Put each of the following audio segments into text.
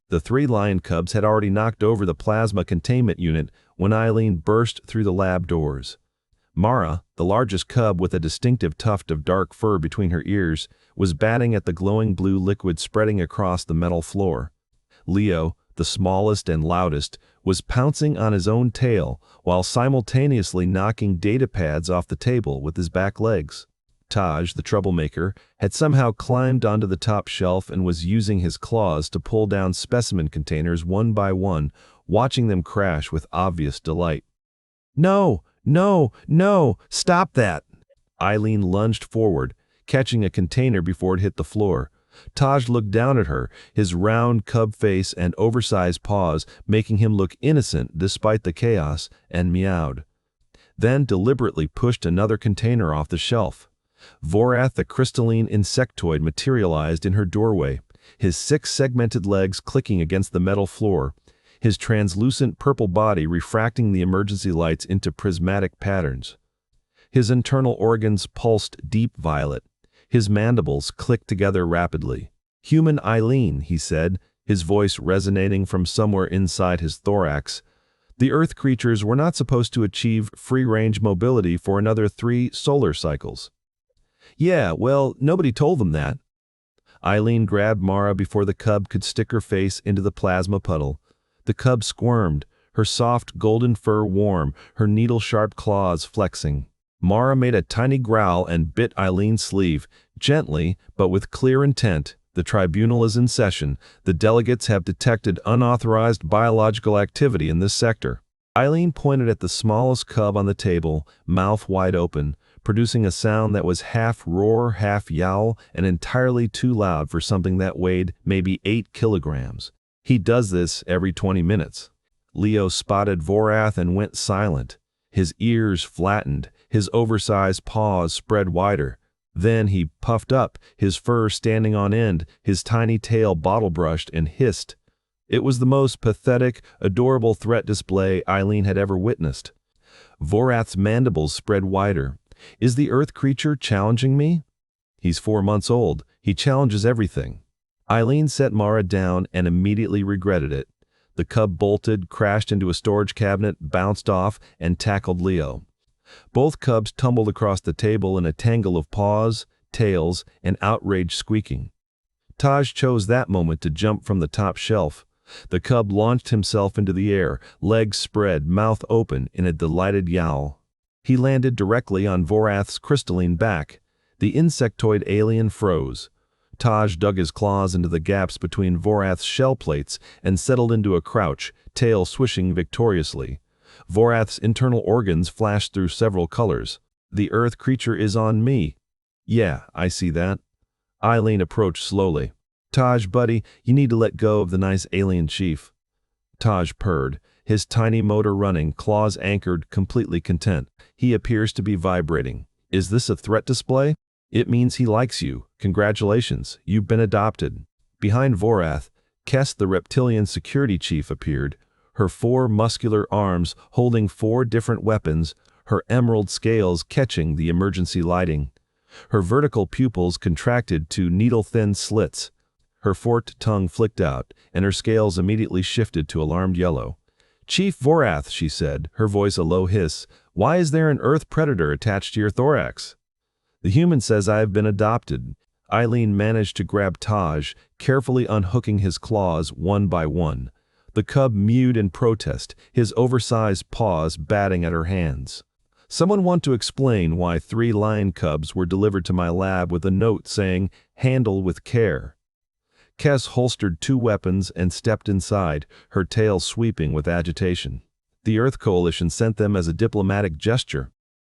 The 3 lion cubs had already knocked over the plasma containment unit when Aileen burst through the lab doors. Mara, the largest cub with a distinctive tuft of dark fur between her ears, was batting at the glowing blue liquid spreading across the metal floor. Leo, the smallest and loudest, was pouncing on his own tail while simultaneously knocking data pads off the table with his back legs. Taj, the troublemaker, had somehow climbed onto the top shelf and was using his claws to pull down specimen containers one by one, watching them crash with obvious delight. "No! No! No! Stop that!" Aileen lunged forward, catching a container before it hit the floor. Taj looked down at her, his round cub face and oversized paws making him look innocent despite the chaos, and meowed. Then deliberately pushed another container off the shelf. Vorath, the crystalline insectoid, materialized in her doorway, his 6 segmented legs clicking against the metal floor, his translucent purple body refracting the emergency lights into prismatic patterns. His internal organs pulsed deep violet. His mandibles clicked together rapidly. "Human Aileen," he said, his voice resonating from somewhere inside his thorax. "The Earth creatures were not supposed to achieve free-range mobility for another 3 solar cycles." "Yeah, well, nobody told them that." Aileen grabbed Mara before the cub could stick her face into the plasma puddle. The cub squirmed, her soft golden fur warm, her needle-sharp claws flexing. Mara made a tiny growl and bit Aileen's sleeve, gently but with clear intent. "The tribunal is in session. The delegates have detected unauthorized biological activity in this sector." Aileen pointed at the smallest cub on the table, mouth wide open, producing a sound that was half roar, half yowl, and entirely too loud for something that weighed maybe 8 kilograms. "He does this every 20 minutes. Leo spotted Vorath and went silent. His ears flattened, his oversized paws spread wider. Then he puffed up, his fur standing on end, his tiny tail bottle-brushed, and hissed. It was the most pathetic, adorable threat display Aileen had ever witnessed. Vorath's mandibles spread wider. "Is the Earth creature challenging me? He's 4 months old. He challenges everything." Aileen set Mara down and immediately regretted it. The cub bolted, crashed into a storage cabinet, bounced off, and tackled Leo. Both cubs tumbled across the table in a tangle of paws, tails, and outraged squeaking. Taj chose that moment to jump from the top shelf. The cub launched himself into the air, legs spread, mouth open, in a delighted yowl. He landed directly on Vorath's crystalline back. The insectoid alien froze. Taj dug his claws into the gaps between Vorath's shell plates and settled into a crouch, tail swishing victoriously. Vorath's internal organs flashed through several colors. "The Earth creature is on me." "Yeah, I see that." Aileen approached slowly. "Taj, buddy, you need to let go of the nice alien chief." Taj purred, his tiny motor running, claws anchored, completely content. "He appears to be vibrating. Is this a threat display? It means he likes you. Congratulations, you've been adopted." Behind Vorath, Kes, the reptilian security chief, appeared, her 4 muscular arms holding 4 different weapons, her emerald scales catching the emergency lighting. Her vertical pupils contracted to needle-thin slits. Her forked tongue flicked out, and her scales immediately shifted to alarmed yellow. "Chief Vorath," she said, her voice a low hiss, "why is there an Earth predator attached to your thorax?" "The human says I have been adopted." Aileen managed to grab Taj, carefully unhooking his claws one by one. The cub mewed in protest, his oversized paws batting at her hands. "Someone want to explain why 3 lion cubs were delivered to my lab with a note saying, 'Handle with care'?" Kes holstered 2 weapons and stepped inside, her tail sweeping with agitation. "The Earth Coalition sent them as a diplomatic gesture,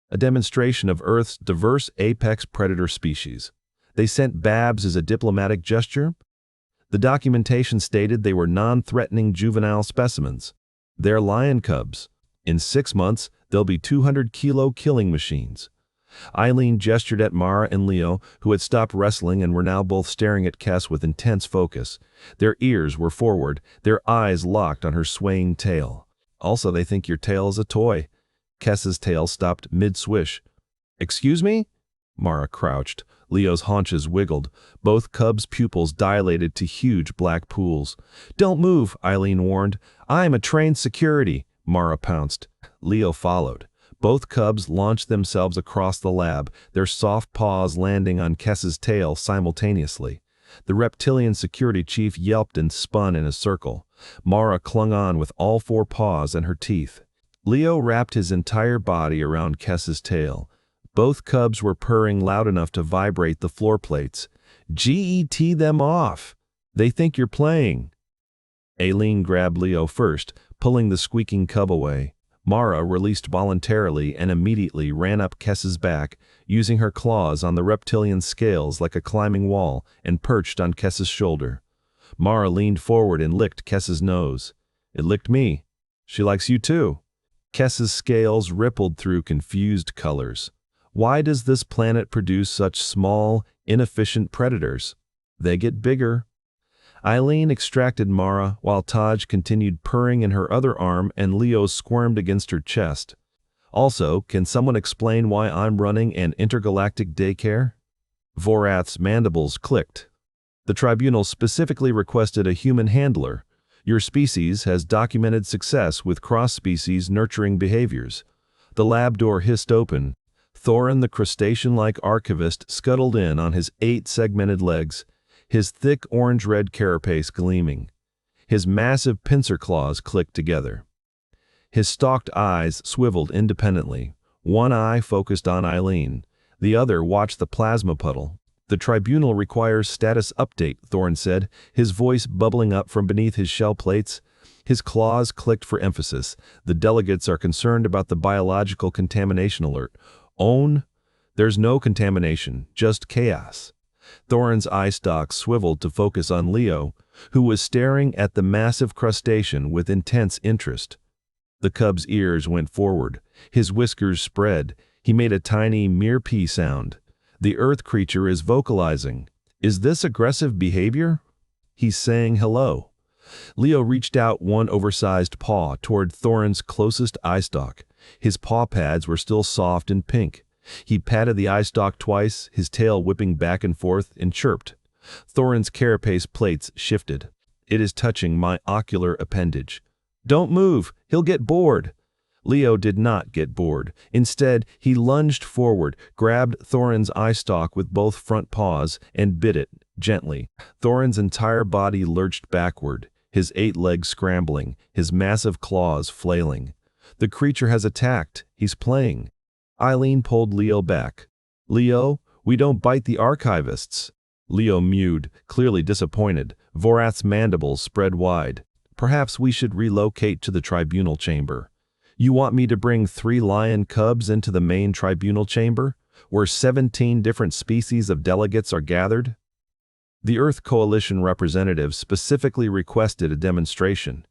a demonstration of Earth's diverse apex predator species. They sent Babs as a diplomatic gesture? The documentation stated they were non-threatening juvenile specimens. They're lion cubs. In 6 months, they'll be 200-kilo killing machines." Aileen gestured at Mara and Leo, who had stopped wrestling and were now both staring at Kes with intense focus. Their ears were forward, their eyes locked on her swaying tail. "Also, they think your tail is a toy." Kes's tail stopped mid-swish. "Excuse me?" Mara crouched, Leo's haunches wiggled. Both cubs' pupils dilated to huge black pools. "Don't move," Aileen warned. "I'm a trained security," Mara pounced. Leo followed. Both cubs launched themselves across the lab, their soft paws landing on Kess's tail simultaneously. The reptilian security chief yelped and spun in a circle. Mara clung on with all four paws and her teeth. Leo wrapped his entire body around Kess's tail. Both cubs were purring loud enough to vibrate the floor plates. "Get them off! They think you're playing." Aileen grabbed Leo first, pulling the squeaking cub away. Mara released voluntarily and immediately ran up Kess's back, using her claws on the reptilian scales like a climbing wall, and perched on Kess's shoulder. Mara leaned forward and licked Kess's nose. "It licked me. She likes you too." Kess's scales rippled through confused colors. "Why does this planet produce such small, inefficient predators? They get bigger." Aileen extracted Mara while Taj continued purring in her other arm and Leo squirmed against her chest. "Also, can someone explain why I'm running an intergalactic daycare?" Vorath's mandibles clicked. "The tribunal specifically requested a human handler. Your species has documented success with cross-species nurturing behaviors." The lab door hissed open. Thorin, the crustacean-like archivist, scuttled in on his 8 segmented legs, his thick orange-red carapace gleaming. His massive pincer claws clicked together. His stalked eyes swiveled independently. One eye focused on Aileen. The other watched the plasma puddle. "The tribunal requires status update," Thorin said, his voice bubbling up from beneath his shell plates. His claws clicked for emphasis. "The delegates are concerned about the biological contamination alert." "Own? There's no contamination, just chaos." Thorin's eye stalks swiveled to focus on Leo, who was staring at the massive crustacean with intense interest. The cub's ears went forward. His whiskers spread. He made a tiny mere-pea sound. "The Earth creature is vocalizing. Is this aggressive behavior?" "He's saying hello." Leo reached out one oversized paw toward Thorin's closest eye stalk. His paw pads were still soft and pink. He patted the eye stalk twice, his tail whipping back and forth, and chirped. Thorin's carapace plates shifted. "It is touching my ocular appendage." "Don't move, he'll get bored." Leo did not get bored. Instead, he lunged forward, grabbed Thorin's eye stalk with both front paws, and bit it, gently. Thorin's entire body lurched backward, his 8 legs scrambling, his massive claws flailing. "The creature has attacked. He's playing." Aileen pulled Leo back. "Leo, we don't bite the archivists." Leo mewed, clearly disappointed. Vorath's mandibles spread wide. "Perhaps we should relocate to the tribunal chamber." "You want me to bring 3 lion cubs into the main tribunal chamber, where 17 different species of delegates are gathered?" The Earth Coalition representatives specifically requested a demonstration.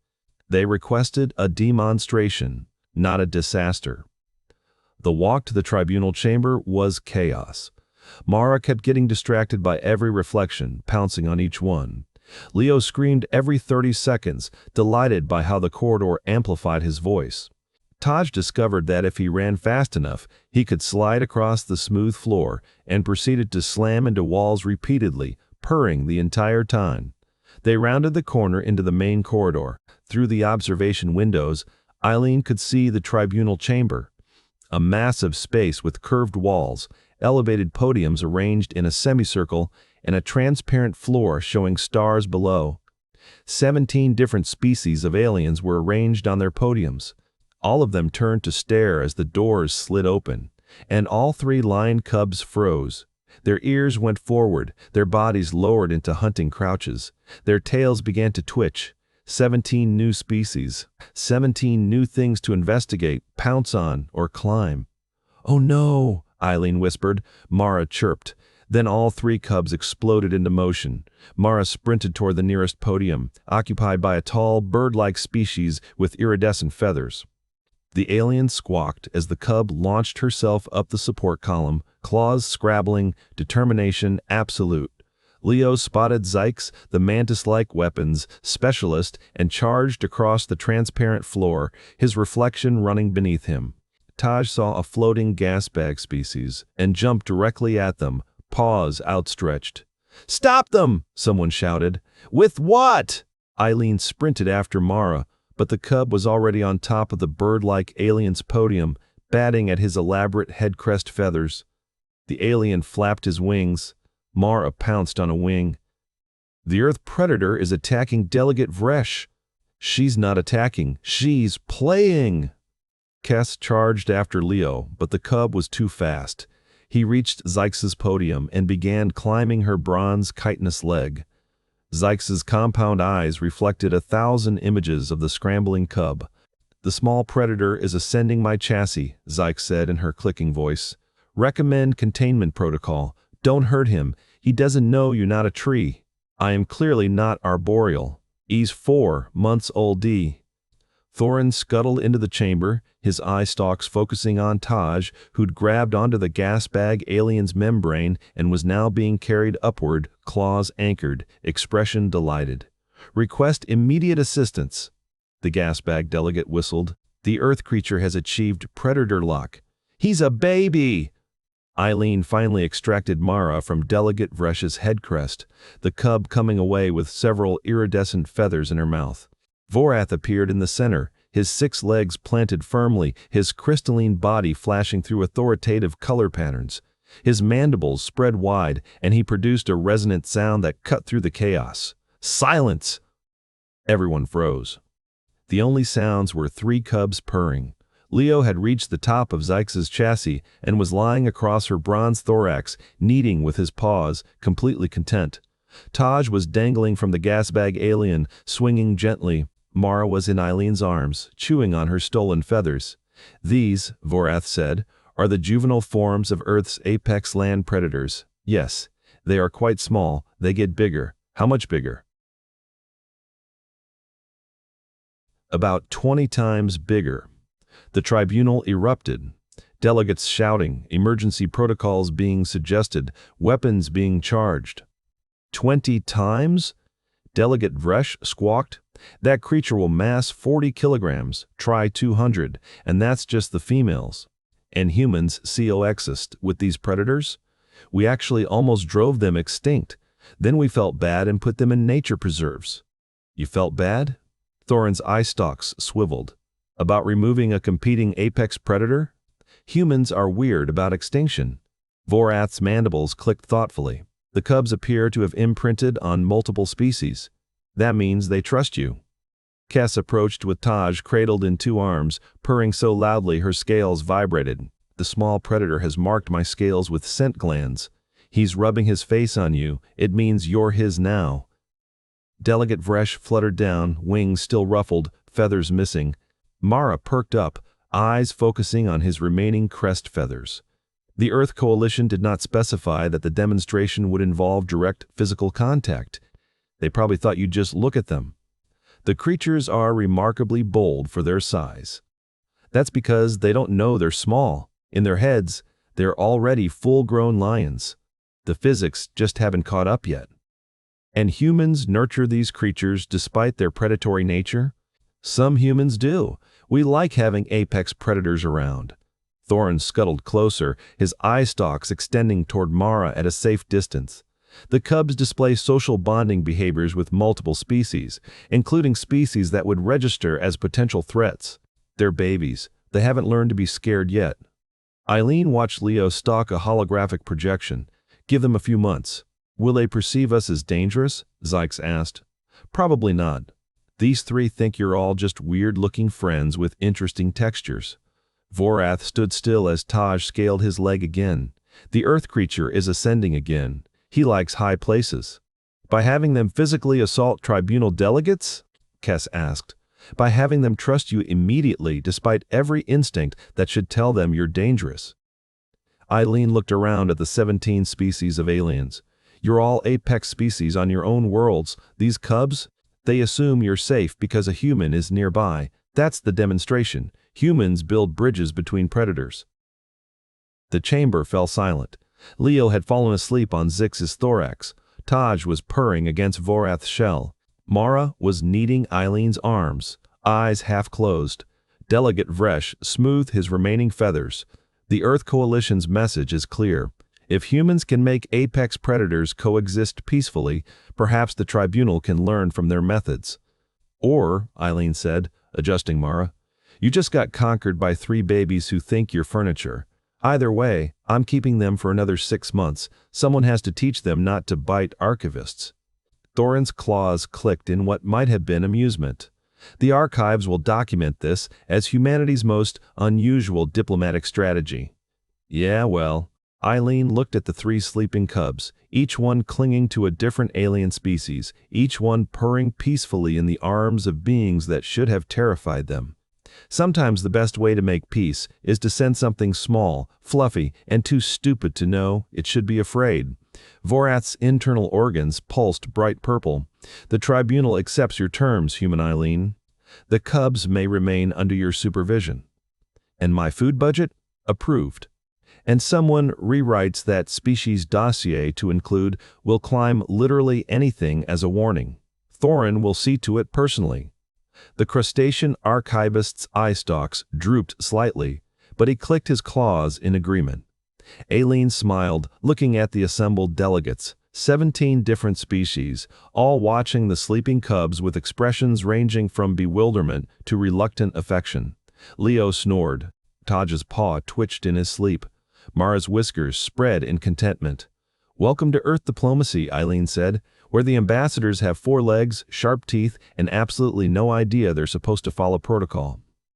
They requested a demonstration, not a disaster. The walk to the tribunal chamber was chaos. Mara kept getting distracted by every reflection, pouncing on each one. Leo screamed every 30 seconds, delighted by how the corridor amplified his voice. Taj discovered that if he ran fast enough, he could slide across the smooth floor and proceeded to slam into walls repeatedly, purring the entire time. They rounded the corner into the main corridor. Through the observation windows, Aileen could see the tribunal chamber. A massive space with curved walls, elevated podiums arranged in a semicircle, and a transparent floor showing stars below. 17 different species of aliens were arranged on their podiums. All of them turned to stare as the doors slid open, and all 3 lion cubs froze. Their ears went forward, their bodies lowered into hunting crouches. Their tails began to twitch. 17 new species, 17 new things to investigate, pounce on, or climb. "Oh no," Aileen whispered. Mara chirped. Then all 3 cubs exploded into motion. Mara sprinted toward the nearest podium, occupied by a tall, bird-like species with iridescent feathers. The alien squawked as the cub launched herself up the support column, claws scrabbling, determination absolute. Leo spotted Zykes, the mantis-like weapons specialist, and charged across the transparent floor, his reflection running beneath him. Taj saw a floating gas bag species and jumped directly at them, paws outstretched. "Stop them!" someone shouted. "With what?" Aileen sprinted after Mara, but the cub was already on top of the bird-like alien's podium, batting at his elaborate head crest feathers. The alien flapped his wings. Mara pounced on a wing. "The Earth predator is attacking Delegate Vresh." "She's not attacking, she's playing." Kess charged after Leo, but the cub was too fast. He reached Zykes's podium and began climbing her bronze chitinous leg. Zykes's compound eyes reflected 1,000 images of the scrambling cub. "The small predator is ascending my chassis," Zykes said in her clicking voice. "Recommend containment protocol. Don't hurt him. He doesn't know you're not a tree. I am clearly not arboreal. He's 4 months old D." Thorin scuttled into the chamber, his eye stalks focusing on Taj, who'd grabbed onto the gas bag alien's membrane and was now being carried upward, claws anchored, expression delighted. "Request immediate assistance." The gas bag delegate whistled. "The Earth creature has achieved predator lock." "He's a baby!" Aileen finally extracted Mara from Delegate Vresh's head crest, the cub coming away with several iridescent feathers in her mouth. Vorath appeared in the center, his 6 legs planted firmly, his crystalline body flashing through authoritative color patterns. His mandibles spread wide, and he produced a resonant sound that cut through the chaos. "Silence!" Everyone froze. The only sounds were 3 cubs purring. Leo had reached the top of Zykes's chassis and was lying across her bronze thorax, kneading with his paws, completely content. Taj was dangling from the gas bag alien, swinging gently. Mara was in Eileen's arms, chewing on her stolen feathers. "These," Vorath said, "are the juvenile forms of Earth's apex land predators. Yes, they are quite small. They get bigger." "How much bigger?" "About 20 times bigger." The tribunal erupted. Delegates shouting, emergency protocols being suggested, weapons being charged. 20 times? Delegate Vresh squawked. "That creature will mass 40 kilograms, try 200, and that's just the females. And humans coexist with these predators? We actually almost drove them extinct. Then we felt bad and put them in nature preserves." "You felt bad?" Thorin's eye stalks swiveled. "About removing a competing apex predator? Humans are weird about extinction." Vorath's mandibles clicked thoughtfully. "The cubs appear to have imprinted on multiple species. That means they trust you." Kess approached with Taj cradled in 2 arms, purring so loudly her scales vibrated. "The small predator has marked my scales with scent glands. He's rubbing his face on you. It means you're his now." Delegate Vresh fluttered down, wings still ruffled, feathers missing. Mara perked up, eyes focusing on his remaining crest feathers. The Earth Coalition did not specify that the demonstration would involve direct physical contact. They probably thought you'd just look at them. The creatures are remarkably bold for their size. That's because they don't know they're small. In their heads, they're already full-grown lions. The physics just haven't caught up yet. And humans nurture these creatures despite their predatory nature? Some humans do. We like having apex predators around. Thorin scuttled closer, his eye stalks extending toward Mara at a safe distance. The cubs display social bonding behaviors with multiple species, including species that would register as potential threats. They're babies. They haven't learned to be scared yet. Aileen watched Leo stalk a holographic projection. "Give them a few months." "Will they perceive us as dangerous?" Zykes asked. "Probably not. These 3 think you're all just weird-looking friends with interesting textures." Vorath stood still as Taj scaled his leg again. "The Earth creature is ascending again. He likes high places." "By having them physically assault tribunal delegates?" Kess asked. "By having them trust you immediately despite every instinct that should tell them you're dangerous." Aileen looked around at the 17 species of aliens. "You're all apex species on your own worlds. These cubs? They assume you're safe because a human is nearby. That's the demonstration. Humans build bridges between predators." The chamber fell silent. Leo had fallen asleep on Zix's thorax. Taj was purring against Vorath's shell. Mara was kneading Eileen's arms, eyes half closed. Delegate Vresh smoothed his remaining feathers. The Earth Coalition's message is clear. If humans can make apex predators coexist peacefully, perhaps the tribunal can learn from their methods. Or, Aileen said, adjusting Mara, you just got conquered by 3 babies who think you're furniture. Either way, I'm keeping them for another 6 months. Someone has to teach them not to bite archivists. Thorin's claws clicked in what might have been amusement. The archives will document this as humanity's most unusual diplomatic strategy. Yeah, well, Aileen looked at the 3 sleeping cubs, each one clinging to a different alien species, each one purring peacefully in the arms of beings that should have terrified them. Sometimes the best way to make peace is to send something small, fluffy, and too stupid to know it should be afraid. Vorath's internal organs pulsed bright purple. The tribunal accepts your terms, human Aileen. The cubs may remain under your supervision. And my food budget? Approved. And someone rewrites that species dossier to include will climb literally anything as a warning. Thorin will see to it personally. The crustacean archivist's eye stalks drooped slightly, but he clicked his claws in agreement. Aileen smiled, looking at the assembled delegates, 17 different species, all watching the sleeping cubs with expressions ranging from bewilderment to reluctant affection. Leo snored. Taj's paw twitched in his sleep. Mara's whiskers spread in contentment. Welcome to Earth diplomacy, Aileen said, where the ambassadors have 4 legs, sharp teeth, and absolutely no idea they're supposed to follow protocol.